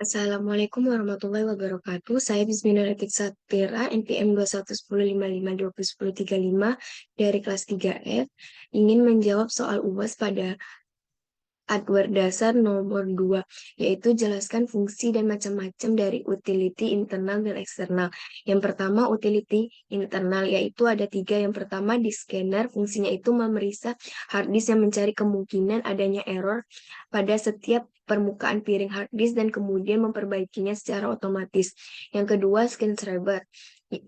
Assalamualaikum warahmatullahi wabarakatuh. Saya Bismillahirrahmanirrahim Satira, NPM 211055201035 dari kelas 3F, ingin menjawab soal UAS pada Adware dasar nomor 2, yaitu jelaskan fungsi dan macam-macam dari utility internal dan eksternal. Yang pertama, utility internal, yaitu ada tiga. Yang pertama, di scanner, fungsinya itu memeriksa hard disk yang mencari kemungkinan adanya error pada setiap permukaan piring hard disk dan kemudian memperbaikinya secara otomatis. Yang kedua, screensaver,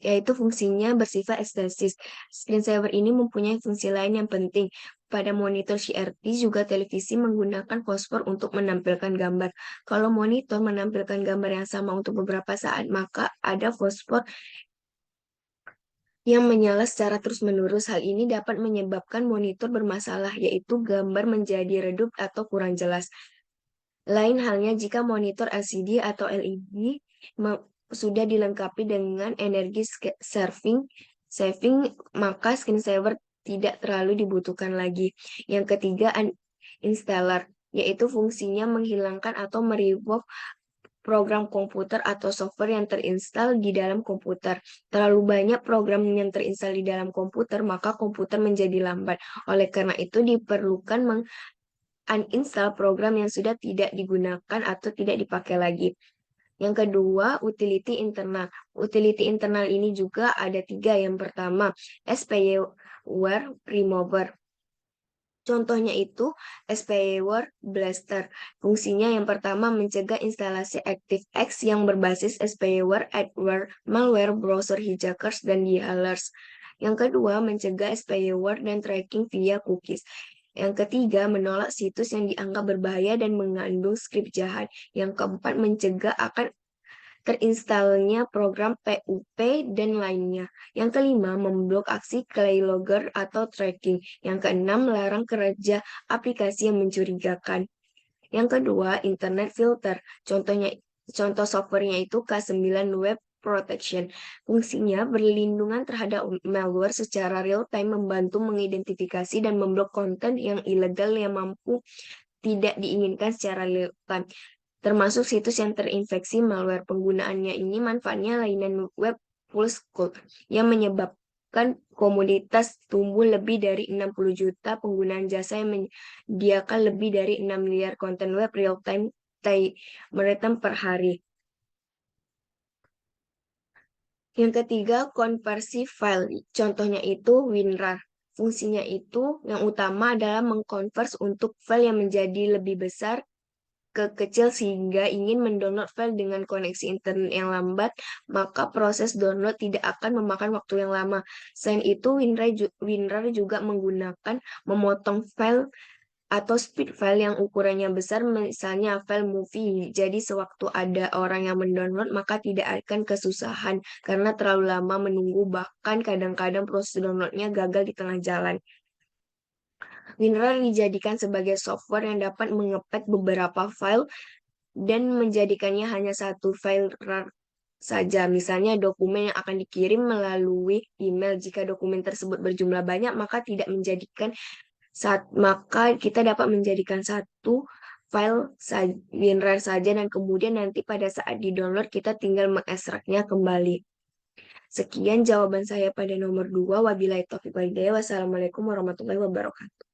yaitu fungsinya bersifat estetis. Screensaver ini mempunyai fungsi lain yang penting. Pada monitor CRT juga televisi menggunakan fosfor untuk menampilkan gambar. Kalau monitor menampilkan gambar yang sama untuk beberapa saat, maka ada fosfor yang menyala secara terus-menerus. Hal ini dapat menyebabkan monitor bermasalah, yaitu gambar menjadi redup atau kurang jelas. Lain halnya jika monitor LCD atau LED sudah dilengkapi dengan energi saving, maka screensaver tidak terlalu dibutuhkan lagi. Yang ketiga, uninstaller, yaitu fungsinya menghilangkan atau merevoke program komputer atau software yang terinstal di dalam komputer. Terlalu banyak program yang terinstal di dalam komputer, maka komputer menjadi lambat. Oleh karena itu, diperlukan uninstall program yang sudah tidak digunakan atau tidak dipakai lagi. Yang kedua, utility internal. Utility internal ini juga ada tiga. Yang pertama, spyware remover. Contohnya itu spyware blaster. Fungsinya yang pertama mencegah instalasi ActiveX yang berbasis spyware, adware, malware, browser hijackers, dan dialers. Yang kedua, mencegah spyware dan tracking via cookies. Yang ketiga, menolak situs yang dianggap berbahaya dan mengandung skrip jahat. Yang keempat, mencegah akan terinstalnya program PUP dan lainnya. Yang kelima, memblok aksi keylogger atau tracking. Yang keenam, melarang kerja aplikasi yang mencurigakan. Yang kedua, internet filter. Contoh softwarenya itu K9 Web Protection. Fungsinya berlindungan terhadap malware secara real-time, membantu mengidentifikasi dan memblok konten yang ilegal yang mampu tidak diinginkan secara real-time, termasuk situs yang terinfeksi malware. Penggunaannya ini manfaatnya layanan web full scope yang menyebabkan komunitas tumbuh lebih dari 60 juta penggunaan jasa yang menyediakan lebih dari 6 miliar konten web real-time meretam per hari. Yang ketiga, konversi file. Contohnya itu WinRAR. Fungsinya itu yang utama adalah mengkonvers untuk file yang menjadi lebih besar ke kecil sehingga ingin mendownload file dengan koneksi internet yang lambat, maka proses download tidak akan memakan waktu yang lama. Selain itu, WinRAR juga menggunakan memotong file atau speed file yang ukurannya besar, misalnya file movie. Jadi sewaktu ada orang yang mendownload, maka tidak akan kesusahan karena terlalu lama menunggu, bahkan kadang-kadang proses downloadnya gagal di tengah jalan. WinRAR dijadikan sebagai software yang dapat mengepet beberapa file dan menjadikannya hanya satu file RAR saja. Misalnya dokumen yang akan dikirim melalui email. Jika dokumen tersebut berjumlah banyak, maka kita dapat menjadikan satu file WinRAR saja dan kemudian nanti pada saat di-download kita tinggal mengekstraknya kembali. Sekian jawaban saya pada nomor 2. Wabillahi taufiq wal hidayah. Wassalamualaikum warahmatullahi wabarakatuh.